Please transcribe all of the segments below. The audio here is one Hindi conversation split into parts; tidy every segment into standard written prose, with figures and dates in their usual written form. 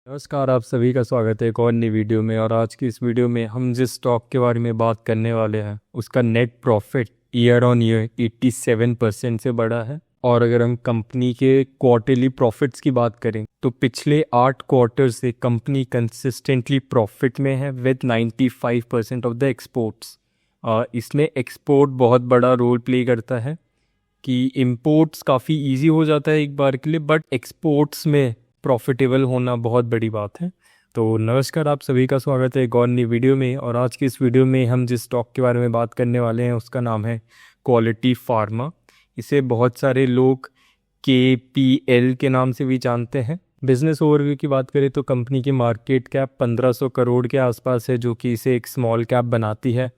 नमस्कार, आप सभी का स्वागत है एक और नई वीडियो में। और आज की इस वीडियो में हम जिस स्टॉक के बारे में बात करने वाले हैं उसका net profit year on year 87% से बढ़ा है। और अगर हम कंपनी के क्वार्टरली प्रॉफिट्स की बात करें तो पिछले 8 क्वार्टर से कंपनी कंसिस्टेंटली प्रॉफिट में है विद 95% ऑफ द एक्सपोर्ट्स। इसमें एक्सपोर्ट बहुत बड़ा रोल प्ले करता है कि इम्पोर्ट्स काफ़ी इजी हो जाता है एक बार के लिए, बट एक्सपोर्ट्स में प्रॉफिटेबल होना बहुत बड़ी बात है। तो नमस्कार, आप सभी का स्वागत है एक और नई वीडियो में। और आज की इस वीडियो में हम जिस स्टॉक के बारे में बात करने वाले हैं उसका नाम है क्वालिटी फार्मा। इसे बहुत सारे लोग KPL के नाम से भी जानते हैं। बिजनेस ओवरव्यू की बात करें तो कंपनी की मार्केट कैप 1500 करोड़ के आसपास है, जो कि इसे एक स्मॉल कैप बनाती है।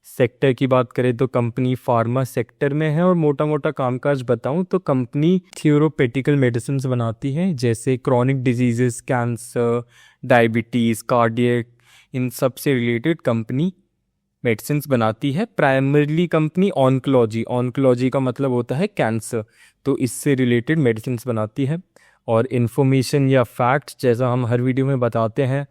सेक्टर की बात करें तो कंपनी फार्मा सेक्टर में है। और मोटा मोटा कामकाज बताऊं तो कंपनी थ्योरोपेटिकल मेडिसिन बनाती है, जैसे chronic diseases, cancer, diabetes, cardiac, इन सब से रिलेटेड कंपनी मेडिसिन बनाती है। प्राइमरीली कंपनी ऑन्कोलॉजी का मतलब होता है कैंसर, तो इससे रिलेटेड मेडिसिन बनाती है। और इन्फॉर्मेशन या फैक्ट जैसा हम हर वीडियो में बताते हैं,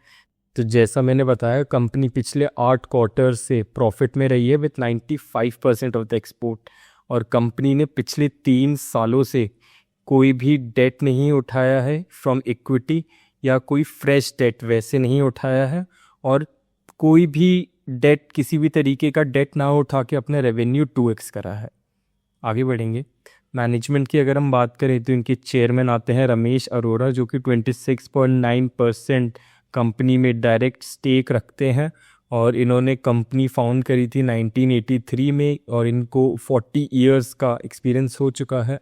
तो जैसा मैंने बताया कंपनी पिछले 8 क्वार्टर से प्रॉफिट में रही है विथ 95% ऑफ द एक्सपोर्ट। और कंपनी ने पिछले 3 सालों से कोई भी डेट नहीं उठाया है फ्रॉम इक्विटी, या कोई फ्रेश डेट वैसे नहीं उठाया है। और कोई भी डेट, किसी भी तरीके का डेट ना उठा के अपने रेवेन्यू 2x करा है। आगे बढ़ेंगे। मैनेजमेंट की अगर हम बात करें तो इनके चेयरमैन आते हैं रमेश अरोड़ा, जो कि 26.9% कंपनी में डायरेक्ट स्टेक रखते हैं। और इन्होंने कंपनी फाउंड करी थी 1983 में, और इनको 40 इयर्स का एक्सपीरियंस हो चुका है।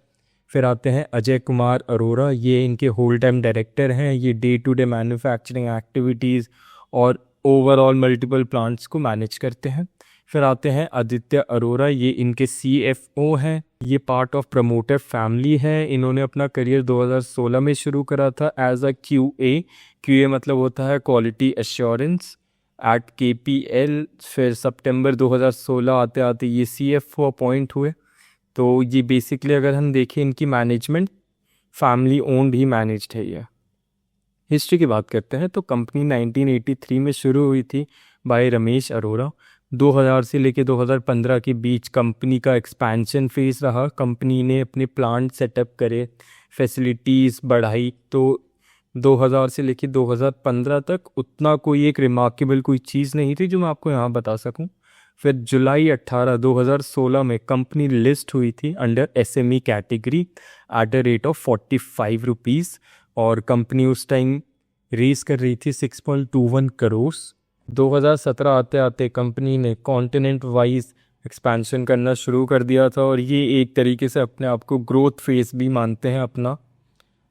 फिर आते हैं अजय कुमार अरोड़ा, ये इनके होल टाइम डायरेक्टर हैं। ये day to day manufacturing activities और ओवरऑल मल्टीपल प्लांट्स को मैनेज करते हैं। फिर आते हैं आदित्य अरोड़ा, ये इनके CFO हैं। ये पार्ट ऑफ प्रमोटर फैमिली है। इन्होंने अपना करियर 2016 में शुरू करा था एज अ QA मतलब होता है क्वालिटी एश्योरेंस एट KPL। फिर सितंबर 2016 आते आते ये CFO अपॉइंट हुए। तो ये बेसिकली अगर हम देखें इनकी मैनेजमेंट फैमिली ओन्ड ही मैनेज्ड है। ये हिस्ट्री की बात करते हैं तो कंपनी 1983 में शुरू हुई थी बाय रमेश अरोड़ा। 2000 से लेकर 2015 के बीच कंपनी का एक्सपेंशन फेज रहा। कंपनी ने अपने प्लांट सेटअप करे, फैसिलिटीज़ बढ़ाई। तो 2000 से लेकर 2015 तक उतना कोई एक रिमार्केबल कोई चीज़ नहीं थी जो मैं आपको यहाँ बता सकूँ। फिर जुलाई 18 2016 में कंपनी लिस्ट हुई थी under SME category at a rate of 45 rupees. और कंपनी उस टाइम रेस कर रही थी 6.21 करोड़। 2017 आते आते कंपनी ने कॉन्टिनेंट वाइज एक्सपेंशन करना शुरू कर दिया था। और ये एक तरीके से अपने आप को ग्रोथ फेज भी मानते हैं अपना।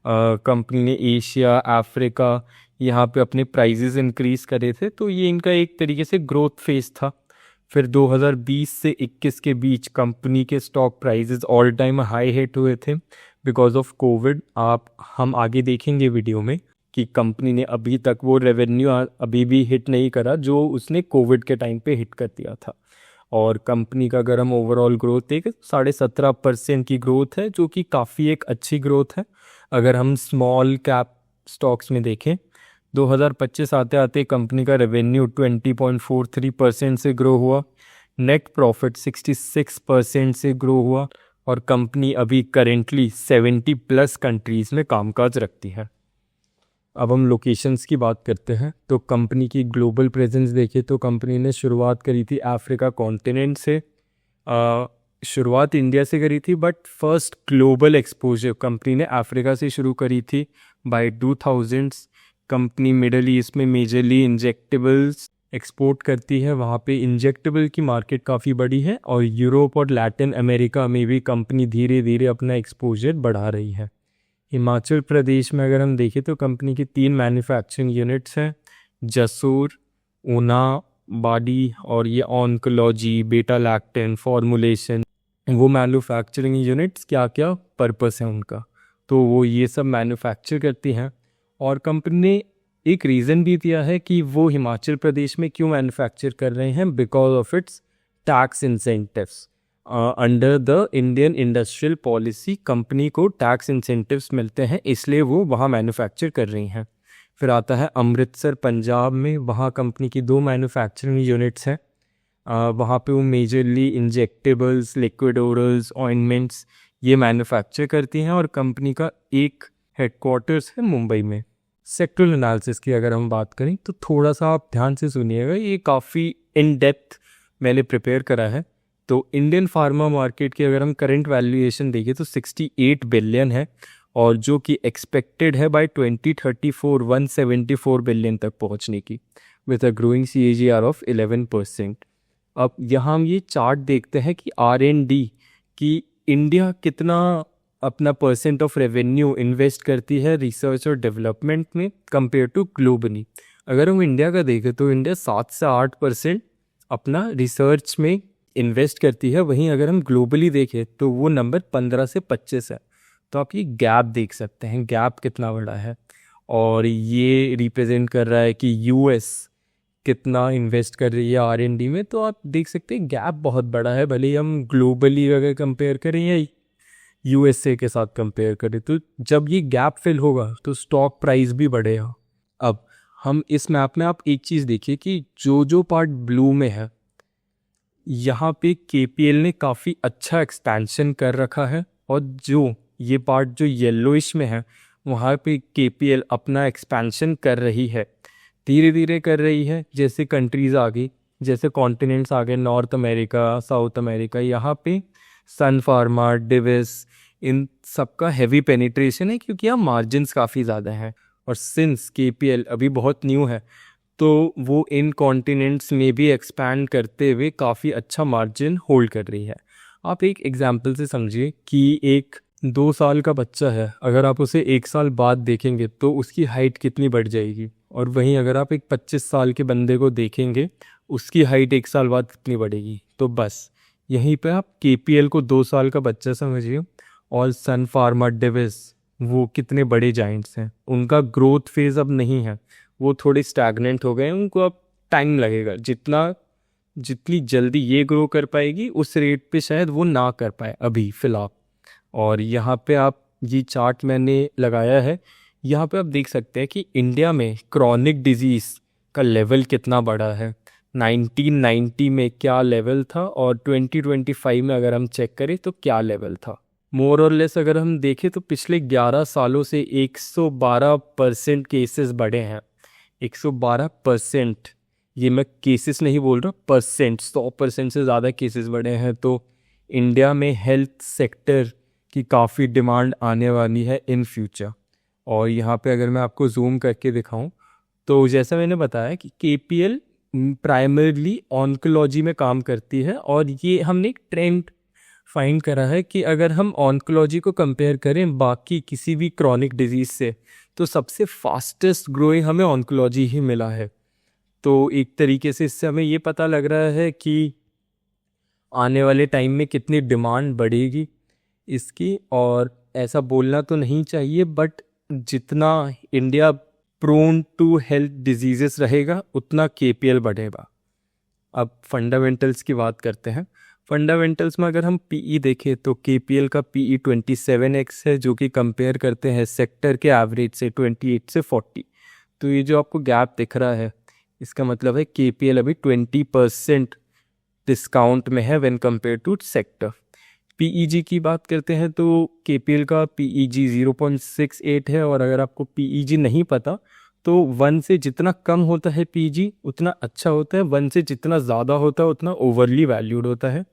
कंपनी ने एशिया, अफ्रीका, यहाँ पे अपने प्राइजेस इंक्रीज़ करे थे। तो ये इनका एक तरीके से ग्रोथ फेज था। फिर 2020 से 21 के बीच कंपनी के stock prices all time high hit हुए थे बिकॉज ऑफ कोविड। हम आगे देखेंगे वीडियो में कि कंपनी ने अभी तक वो रेवेन्यू अभी भी हिट नहीं करा जो उसने कोविड के टाइम पे हिट कर दिया था। और कंपनी का अगर हम ओवरऑल ग्रोथ देखें 17.5% की ग्रोथ है, जो कि काफ़ी एक अच्छी ग्रोथ है। अगर हम स्मॉल कैप स्टॉक्स में देखें 2025 आते आते कंपनी का रेवेन्यू 20.43% से ग्रो हुआ, नेट प्रॉफिट 66% से ग्रो हुआ। और कंपनी अभी करेंटली 70+ कंट्रीज़ में कामकाज रखती है। अब हम लोकेशंस की बात करते हैं तो कंपनी की ग्लोबल प्रेजेंस देखें तो कंपनी ने शुरुआत करी थी अफ्रीका कॉन्टिनेंट से। शुरुआत इंडिया से करी थी, but first global exposure company ने अफ्रीका से शुरू करी थी by 2000s। Company middle east में मेजरली इंजेक्टेबल्स एक्सपोर्ट करती है, वहाँ पे इंजेक्टेबल की मार्केट काफ़ी बड़ी है। और यूरोप और लैटिन अमेरिका में भी कंपनी धीरे धीरे अपना एक्सपोजर बढ़ा रही है। हिमाचल प्रदेश में अगर हम देखें तो कंपनी की 3 मैन्युफैक्चरिंग यूनिट्स हैं, जसूर, ऊना, बाडी। और ये ऑन्कोलॉजी, बेटा लैक्टन, फॉर्मुलेशन, वो मैन्युफैक्चरिंग यूनिट्स क्या क्या पर्पस है उनका, तो वो ये सब मैन्युफैक्चर करती हैं। और कंपनी ने एक रीज़न भी दिया है कि वो हिमाचल प्रदेश में क्यों मैन्युफैक्चर कर रहे हैं, because of its tax incentives. Under the Indian industrial policy company को टैक्स इंसेंटिव्स मिलते हैं, इसलिए वो वहाँ मैन्युफैक्चर कर रही हैं। फिर आता है अमृतसर पंजाब में, वहाँ कंपनी की 2 मैन्युफैक्चरिंग यूनिट्स हैं। वहाँ पे वो majorly injectables, liquid orals, ointments ये मैन्युफैक्चर करती हैं, और कंपनी का एक हेडक्वार्टर्स है मुंबई में। सेक्टरल एनालिसिस की अगर हम बात करें तो थोड़ा सा आप ध्यान से सुनिएगा, ये काफ़ी इन डेप्थ मैंने प्रिपेयर करा है। तो इंडियन फार्मा मार्केट की अगर हम करंट वैल्यूएशन देखें तो 68 बिलियन है, और जो कि एक्सपेक्टेड है बाय 2034 174 बिलियन तक पहुंचने की, with a growing CAGR of 11%। अब यहाँ हम ये चार्ट देखते हैं कि R&D की इंडिया कितना अपना परसेंट ऑफ रेवेन्यू इन्वेस्ट करती है रिसर्च और डेवलपमेंट में कंपेयर टू ग्लोबली। अगर हम इंडिया का देखें तो इंडिया 7 से 8% अपना रिसर्च में इन्वेस्ट करती है, वहीं अगर हम ग्लोबली देखें तो वो नंबर 15 से 25 है। तो आप ये गैप देख सकते हैं, गैप कितना बड़ा है, और ये रिप्रेजेंट कर रहा है कि US कितना इन्वेस्ट कर रही है R&D में। तो आप देख सकते हैं गैप बहुत बड़ा है, भले ही हम ग्लोबली अगर कंपेयर करें या USA के साथ कंपेयर करें। तो जब ये गैप फिल होगा तो स्टॉक प्राइस भी बढ़ेगा। अब हम इस मैप में आप एक चीज़ देखिए कि जो पार्ट ब्लू में है, यहाँ पे KPL ने काफ़ी अच्छा एक्सपेंशन कर रखा है, और जो ये पार्ट जो येलोइश में है वहाँ पे KPL अपना एक्सपेंशन कर रही है, धीरे धीरे कर रही है। जैसे कंट्रीज़ आ गई, जैसे कॉन्टिनेंट्स आ गए, नॉर्थ अमेरिका, साउथ अमेरिका, यहाँ पे सन फार्मा, डिविस, इन सबका हैवी पेनिट्रेशन है, क्योंकि यहाँ मार्जिन्स काफ़ी ज़्यादा हैं। और सिंस KPL अभी बहुत न्यू है तो वो इन कॉन्टिनेंट्स में भी एक्सपैंड करते हुए काफ़ी अच्छा मार्जिन होल्ड कर रही है। आप एक एग्जांपल से समझिए कि एक 2 साल का बच्चा है, अगर आप उसे 1 साल बाद देखेंगे तो उसकी हाइट कितनी बढ़ जाएगी, और वहीं अगर आप एक 25 साल के बंदे को देखेंगे उसकी हाइट 1 साल बाद कितनी बढ़ेगी। तो बस यहीं पे आप KPL को 2 साल का बच्चा समझिए, और सन फार्मा, डिविस वो कितने बड़े जाइंट्स हैं, उनका ग्रोथ फेज़ अब नहीं है, वो थोड़े स्टैग्नेंट हो गए हैं, उनको अब टाइम लगेगा। जितनी जल्दी ये ग्रो कर पाएगी उस रेट पे शायद वो ना कर पाए अभी फ़िलहाल। और यहाँ पे आप ये चार्ट मैंने लगाया है, यहाँ पे आप देख सकते हैं कि इंडिया में क्रॉनिक डिजीज़ का लेवल कितना बड़ा है। 1990 में क्या लेवल था और 2025 में अगर हम चेक करें तो क्या लेवल था। मोर और लेस अगर हम देखें तो पिछले 11 सालों से 112% केसेस बढ़े हैं। 112%, ये मैं केसेस नहीं बोल रहा, परसेंट, 100% से ज़्यादा केसेस बढ़े हैं। तो इंडिया में हेल्थ सेक्टर की काफ़ी डिमांड आने वाली है इन फ्यूचर। और यहाँ पे अगर मैं आपको जूम करके दिखाऊं तो जैसा मैंने बताया कि KPL प्राइमरली ऑन्कोलॉजी में काम करती है, और ये हमने एक ट्रेंड फाइंड करा है कि अगर हम ऑन्कोलॉजी को कंपेयर करें बाकी किसी भी क्रॉनिक डिजीज़ से तो सबसे फास्टेस्ट ग्रोइंग हमें ऑन्कोलॉजी ही मिला है। तो एक तरीके से इससे हमें ये पता लग रहा है कि आने वाले टाइम में कितनी डिमांड बढ़ेगी इसकी। और ऐसा बोलना तो नहीं चाहिए, बट जितना India prone to health diseases रहेगा उतना KPL बढ़ेगा। अब फंडामेंटल्स की बात करते हैं। फंडामेंटल्स में अगर हम PE देखें तो KPL का PE 27x है, जो कि कंपेयर करते हैं सेक्टर के एवरेज से 28 से 40। तो ये जो आपको गैप दिख रहा है इसका मतलब है KPL अभी 20% डिस्काउंट में है when compare to sector. PEG की बात करते हैं तो KPL का PEG 0.68 है, और अगर आपको PEG नहीं पता तो 1 से जितना कम होता है PEG उतना अच्छा होता है, 1 से जितना ज़्यादा होता है उतना ओवरली वैल्यूड होता है।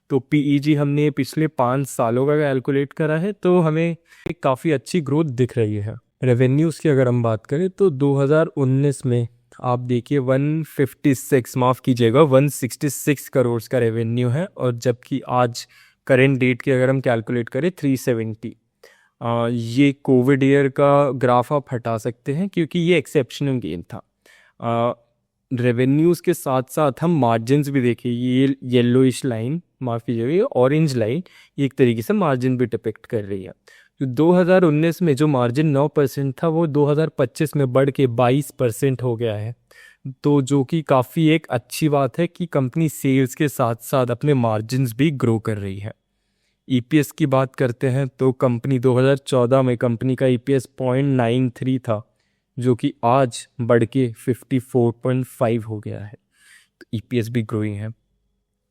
तो PEG हमने पिछले 5 सालों का कैलकुलेट करा है, तो हमें एक काफ़ी अच्छी ग्रोथ दिख रही है। रेवेन्यूज़ की अगर हम बात करें तो 2019 में आप देखिए 166 करोड़ का रेवेन्यू है, और जबकि आज करेंट डेट की अगर हम कैलकुलेट करें 370। ये कोविड ईयर का ग्राफ आप हटा सकते हैं क्योंकि ये एक्सेप्शनल गेन था। रेवेन्यूज़ के साथ साथ हम मार्जिन्स भी देखिए, ये येलोइश लाइन, माफ़ कीजिएगा, ऑरेंज लाइन, ये एक तरीके से मार्जिन भी डिपिक्ट कर रही है। तो 2019 में जो मार्जिन 9% था वो 2025 में बढ़ के 22% हो गया है। तो जो कि काफ़ी एक अच्छी बात है कि कंपनी सेल्स के साथ साथ अपने मार्जिन्स भी ग्रो कर रही है। EPS की बात करते हैं तो कंपनी 2014 में कंपनी का EPS 0.93 था, जो कि आज बढ़ के 54.5 हो गया है। तो ईपीएस भी ग्रोइंग है।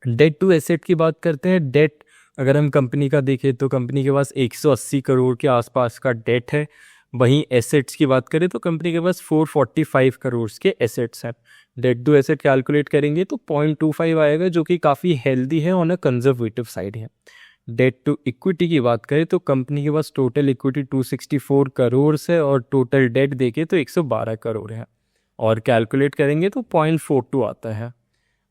डेट टू एसेट की बात करते हैं। डेट अगर हम कंपनी का देखें तो कंपनी के पास 180 करोड़ के आसपास का डेट है। वहीं एसेट्स की बात करें तो कंपनी के पास 445 करोड़ के एसेट्स हैं। डेट टू एसेट कैलकुलेट करेंगे तो 0.25 आएगा, जो कि काफ़ी हेल्दी है, ऑन अ कंजर्वेटिव साइड है। डेट टू इक्विटी की बात करें तो कंपनी के पास टोटल इक्विटी 264 करोड़ है और टोटल डेट देखे तो 112 करोड़ है, और कैलकुलेट करेंगे तो 0.42 आता है।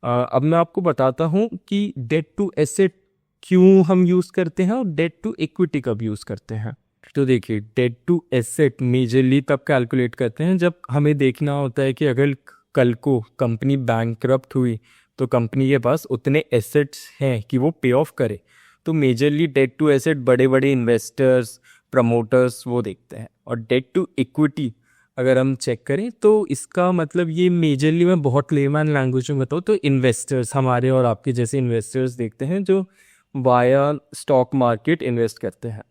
अब मैं आपको बताता हूँ कि डेट टू एसेट क्यों हम यूज़ करते हैं और डेट टू इक्विटी कब यूज़ करते हैं। तो देखिए, डेट टू एसेट मेजरली तब कैलकुलेट करते हैं जब हमें देखना होता है कि अगर कल को कंपनी बैंकरप्ट हुई तो कंपनी के पास उतने एसेट्स हैं कि वो पे ऑफ करे। तो मेजरली डेट टू एसेट बड़े बड़े इन्वेस्टर्स, प्रमोटर्स वो देखते हैं। और डेट टू इक्विटी अगर हम चेक करें तो इसका मतलब ये मेजरली, मैं बहुत लेमैन लैंग्वेज में बताऊँ तो इन्वेस्टर्स, हमारे और आपके जैसे इन्वेस्टर्स देखते हैं जो वाया स्टॉक मार्केट इन्वेस्ट करते हैं।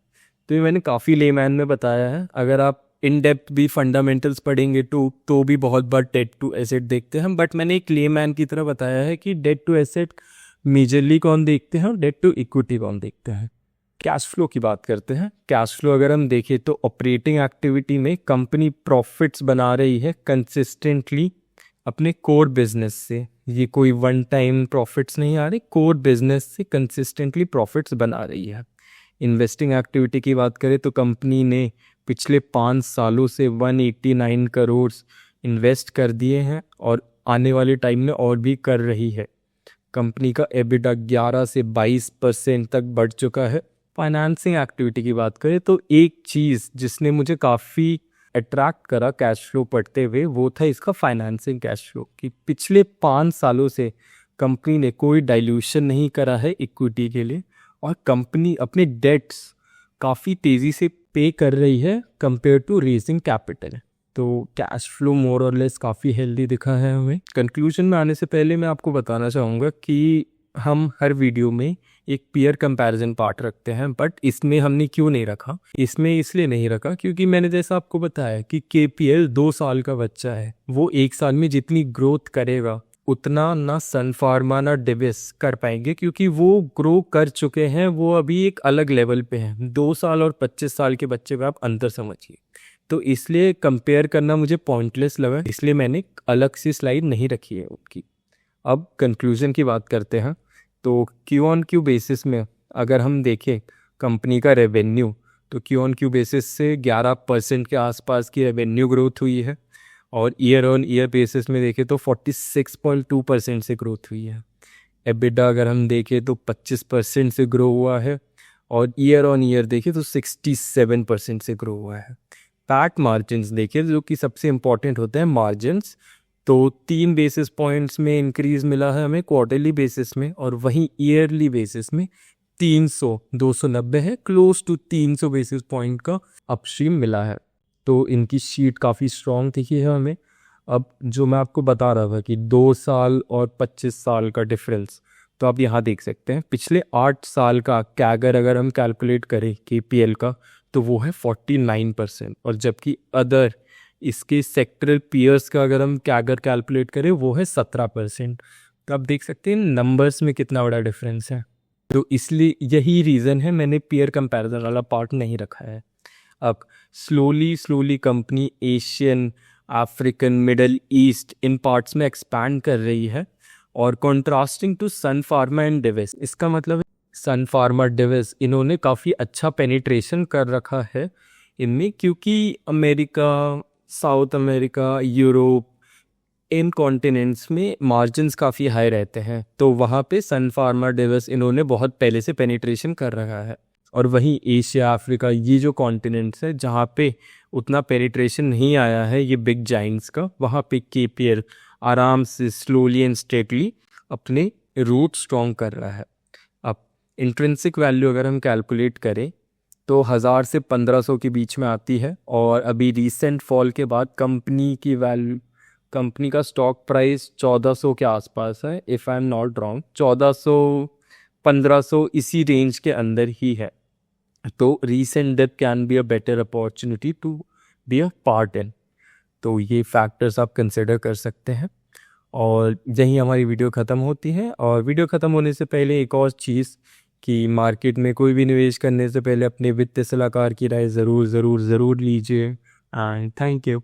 तो ये मैंने काफ़ी लेमैन में बताया है। अगर आप इन डेप्थ भी फंडामेंटल्स पढ़ेंगे तो भी बहुत बार डेट टू एसेट देखते हैं, बट मैंने एक लेमैन की तरह बताया है कि डेट टू एसेट मेजरली कौन देखते हैं और डेट टू इक्विटी कौन देखते हैं। कैश फ्लो की बात करते हैं। कैश फ्लो अगर हम देखें तो ऑपरेटिंग एक्टिविटी में कंपनी प्रॉफिट्स बना रही है कंसिस्टेंटली अपने कोर बिजनेस से। ये कोई वन टाइम प्रॉफिट्स नहीं आ रही, कोर बिजनेस से कंसिस्टेंटली प्रॉफिट्स बना रही है। इन्वेस्टिंग एक्टिविटी की बात करें तो कंपनी ने पिछले 5 सालों से 189 करोड़ इन्वेस्ट कर दिए हैं और आने वाले टाइम में और भी कर रही है। कंपनी का एबिटा 11 से 22% तक बढ़ चुका है। फाइनेंसिंग एक्टिविटी की बात करें तो एक चीज़ जिसने मुझे काफ़ी अट्रैक्ट करा कैश फ्लो पढ़ते हुए वो था इसका फाइनेंसिंग कैश फ्लो, कि पिछले 5 सालों से कंपनी ने कोई डाइल्यूशन नहीं करा है इक्विटी के लिए, और कंपनी अपने डेट्स काफ़ी तेज़ी से पे कर रही है कंपेयर टू रेजिंग कैपिटल। तो कैश फ्लो मोर और लेस काफ़ी हेल्दी दिखा है हमें। कंक्लूजन में आने से पहले मैं आपको बताना चाहूँगा कि हम हर वीडियो में एक पीयर कंपैरिजन पार्ट रखते हैं, बट इसमें हमने क्यों नहीं रखा, इसमें इसलिए नहीं रखा क्योंकि मैंने जैसा आपको बताया कि केपीएल 2 साल का बच्चा है। वो 1 साल में जितनी ग्रोथ करेगा उतना ना सन फार्मा ना डिविस कर पाएंगे, क्योंकि वो ग्रो कर चुके हैं, वो अभी एक अलग लेवल पे हैं। 2 साल और 25 साल के बच्चे में आप अंतर समझिए। तो इसलिए कंपेयर करना मुझे पॉइंटलेस लगा, इसलिए मैंने अलग सी स्लाइड नहीं रखी है उनकी। अब कंक्लूजन की बात करते हैं। तो क्यू ऑन क्यू बेसिस में अगर हम देखें कंपनी का रेवेन्यू, तो क्यू ऑन क्यू बेसिस से 11% के आसपास की रेवेन्यू ग्रोथ हुई है, और ईयर ऑन ईयर बेसिस में देखें तो 46.2% से ग्रोथ हुई है। एबिटा अगर हम देखें तो 25% से ग्रो हुआ है, और ईयर ऑन ईयर देखें तो 67% से ग्रो हुआ है। पैट मार्जिन्स देखें, जो कि सबसे इंपॉर्टेंट होते हैं मार्जिन्स, तो 3 बेसिस पॉइंट्स में इंक्रीज मिला है हमें क्वार्टरली बेसिस में, और वहीं ईयरली बेसिस में 290 है, क्लोज टू 300 बेसिस पॉइंट का अपस्ट्रीम मिला है। तो इनकी शीट काफ़ी स्ट्रॉन्ग दिखी है हमें। अब जो मैं आपको बता रहा था कि 2 साल और 25 साल का डिफरेंस, तो आप यहाँ देख सकते हैं पिछले 8 साल का कैगर अगर हम कैलकुलेट करें केपीएल का तो वो है 49%, और जबकि अदर इसके सेक्टरल पीयर्स का अगर हम कैगर कैलकुलेट करें वो है 17%। तो आप देख सकते हैं नंबर्स में कितना बड़ा डिफरेंस है। तो इसलिए यही रीज़न है मैंने पीयर कंपैरिजन वाला पार्ट नहीं रखा है। अब slowly company Asian, African, middle east इन पार्ट्स में एक्सपैंड कर रही है, और contrasting to Sun Pharma and Divi's, इसका मतलब है सन फार्मा डिविस इन्होंने काफ़ी अच्छा पेनिट्रेशन कर रखा है इनमें, क्योंकि अमेरिका, साउथ अमेरिका, यूरोप, इन कॉन्टिनेंट्स में मार्जिन्स काफ़ी हाई रहते हैं, तो वहाँ पे सन फार्मा डिविस इन्होंने बहुत पहले से पेनिट्रेशन कर रखा है। और वहीं एशिया, अफ्रीका, ये जो कॉन्टिनेंट्स है जहाँ पे उतना पेनिट्रेशन नहीं आया है ये बिग जाइंट्स का, वहाँ पे केपीएल आराम से स्लोली एंड स्टेटली अपने रूट स्ट्रॉन्ग कर रहा है। अब इंट्रिंसिक वैल्यू अगर हम कैलकुलेट करें तो 1000 से 1500 के बीच में आती है, और अभी रीसेंट फॉल के बाद कंपनी का स्टॉक प्राइस 1400 के आसपास है, if I am not wrong, 1400 1500 इसी रेंज के अंदर ही है। तो recent dip can be a better opportunity to be a part in. तो ये फैक्टर्स आप कंसिडर कर सकते हैं। और यहीं हमारी वीडियो ख़त्म होती है। और वीडियो ख़त्म होने से पहले एक और चीज़ कि मार्केट में कोई भी निवेश करने से पहले अपने वित्तीय सलाहकार की राय ज़रूर लीजिए। And thank you.